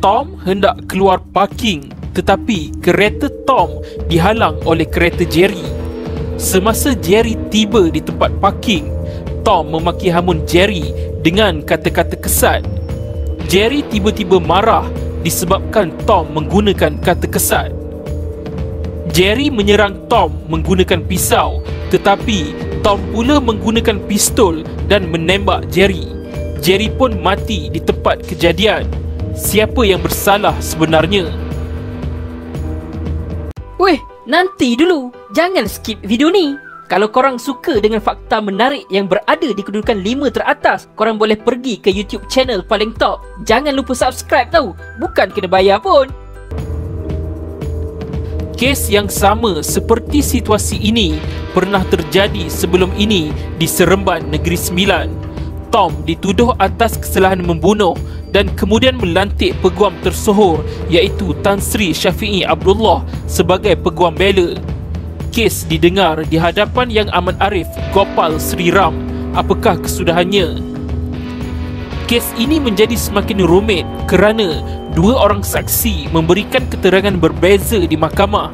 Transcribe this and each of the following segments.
Tom hendak keluar parking, tetapi kereta Tom dihalang oleh kereta Jerry. Semasa Jerry tiba di tempat parking, Tom memaki hamun Jerry dengan kata-kata kesat. Jerry tiba-tiba marah disebabkan Tom menggunakan kata kesat. Jerry menyerang Tom menggunakan pisau, tetapi Tom pula menggunakan pistol dan menembak Jerry. Jerry pun mati di tempat kejadian. Siapa yang bersalah sebenarnya? Weh, nanti dulu. Jangan skip video ni. Kalau korang suka dengan fakta menarik yang berada di kedudukan 5 teratas, korang boleh pergi ke YouTube channel paling top. Jangan lupa subscribe tau. Bukan kena bayar pun. Kes yang sama seperti situasi ini pernah terjadi sebelum ini di Seremban Negeri Sembilan. Tom dituduh atas kesalahan membunuh dan kemudian melantik peguam tersohor iaitu Tan Sri Syafiee Abdullah sebagai peguam bela. Kes didengar di hadapan Yang Amat Arif Gopal Sri Ram. Apakah kesudahannya? Kes ini menjadi semakin rumit kerana dua orang saksi memberikan keterangan berbeza di mahkamah.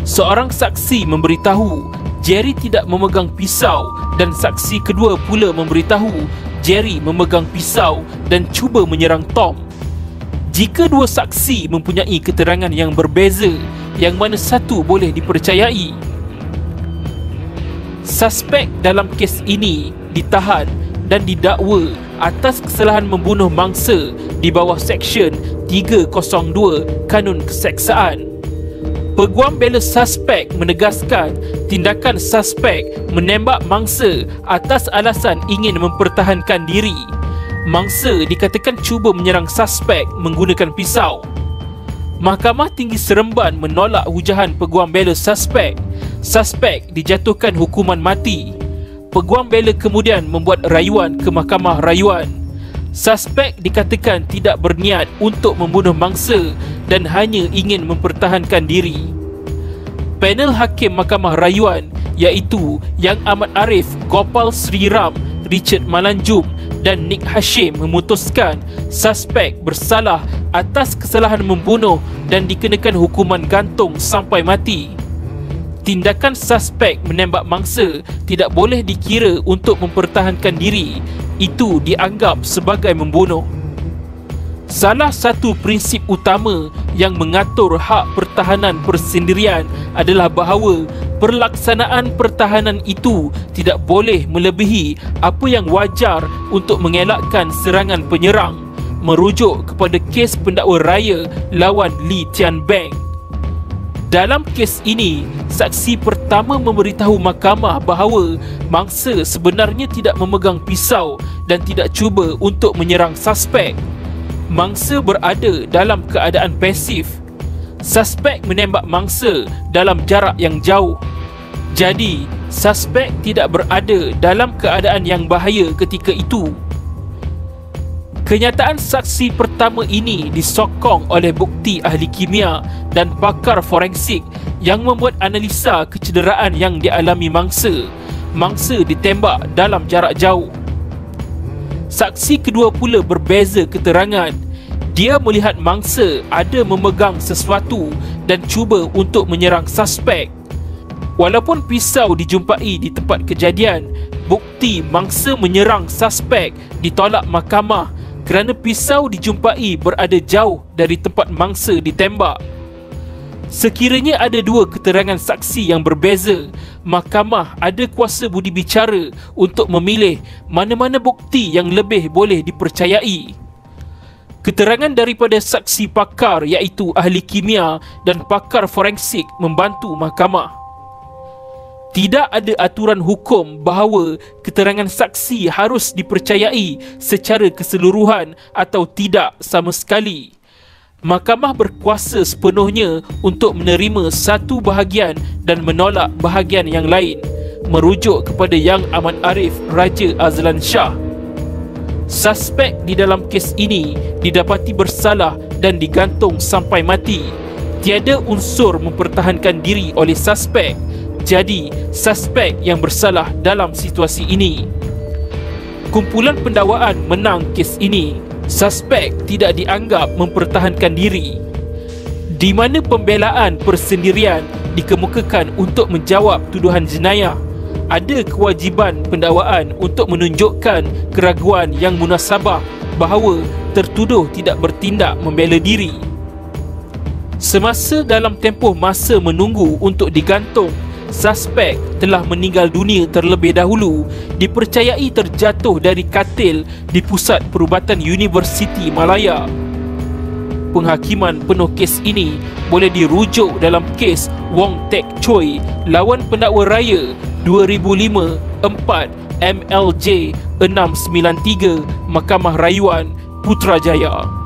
Seorang saksi memberitahu Jerry tidak memegang pisau dan saksi kedua pula memberitahu Jerry memegang pisau dan cuba menyerang Tom. Jika dua saksi mempunyai keterangan yang berbeza, yang mana satu boleh dipercayai? Suspek dalam kes ini ditahan dan didakwa atas kesalahan membunuh mangsa di bawah Seksyen 302 Kanun Keseksaan. Peguam bela suspek menegaskan tindakan suspek menembak mangsa atas alasan ingin mempertahankan diri. Mangsa dikatakan cuba menyerang suspek menggunakan pisau. Mahkamah Tinggi Seremban menolak hujahan peguam bela suspek. Suspek dijatuhkan hukuman mati. Peguam bela kemudian membuat rayuan ke Mahkamah Rayuan. Suspek dikatakan tidak berniat untuk membunuh mangsa dan hanya ingin mempertahankan diri. Panel Hakim Mahkamah Rayuan iaitu Yang Amat Arif Gopal Sri Ram, Richard Malanjum dan Nick Hashim memutuskan suspek bersalah atas kesalahan membunuh dan dikenakan hukuman gantung sampai mati. Tindakan suspek menembak mangsa tidak boleh dikira untuk mempertahankan diri. Itu dianggap sebagai membunuh. Salah satu prinsip utama yang mengatur hak pertahanan persendirian adalah bahawa perlaksanaan pertahanan itu tidak boleh melebihi apa yang wajar untuk mengelakkan serangan penyerang, merujuk kepada kes pendakwa raya lawan Lee Tian Beng. Dalam kes ini, saksi pertama memberitahu mahkamah bahawa mangsa sebenarnya tidak memegang pisau dan tidak cuba untuk menyerang suspek. Mangsa berada dalam keadaan pasif. Suspek menembak mangsa dalam jarak yang jauh. Jadi, suspek tidak berada dalam keadaan yang bahaya ketika itu. Kenyataan saksi pertama ini disokong oleh bukti ahli kimia dan pakar forensik yang membuat analisa kecederaan yang dialami mangsa. Mangsa ditembak dalam jarak jauh. Saksi kedua pula berbeza keterangan. Dia melihat mangsa ada memegang sesuatu dan cuba untuk menyerang suspek. Walaupun pisau dijumpai di tempat kejadian, bukti mangsa menyerang suspek ditolak mahkamah kerana pisau dijumpai berada jauh dari tempat mangsa ditembak. Sekiranya ada dua keterangan saksi yang berbeza, mahkamah ada kuasa budi bicara untuk memilih mana-mana bukti yang lebih boleh dipercayai. Keterangan daripada saksi pakar iaitu ahli kimia dan pakar forensik membantu mahkamah. Tidak ada aturan hukum bahawa keterangan saksi harus dipercayai secara keseluruhan atau tidak sama sekali. Mahkamah berkuasa sepenuhnya untuk menerima satu bahagian dan menolak bahagian yang lain, merujuk kepada Yang Amat Arif Raja Azlan Shah. Suspek di dalam kes ini didapati bersalah dan digantung sampai mati. Tiada unsur mempertahankan diri oleh suspek. Jadi, suspek yang bersalah dalam situasi ini. Kumpulan pendakwaan menang kes ini. Suspek tidak dianggap mempertahankan diri, di mana pembelaan persendirian dikemukakan untuk menjawab tuduhan jenayah. Ada kewajiban pendakwaan untuk menunjukkan keraguan yang munasabah bahawa tertuduh tidak bertindak membela diri. Semasa dalam tempoh masa menunggu untuk digantung, suspek telah meninggal dunia terlebih dahulu, dipercayai terjatuh dari katil di Pusat Perubatan Universiti Malaya. Penghakiman penuh kes ini boleh dirujuk dalam kes Wong Tek Choi lawan pendakwa raya 2005-4 MLJ 693 Mahkamah Rayuan Putrajaya.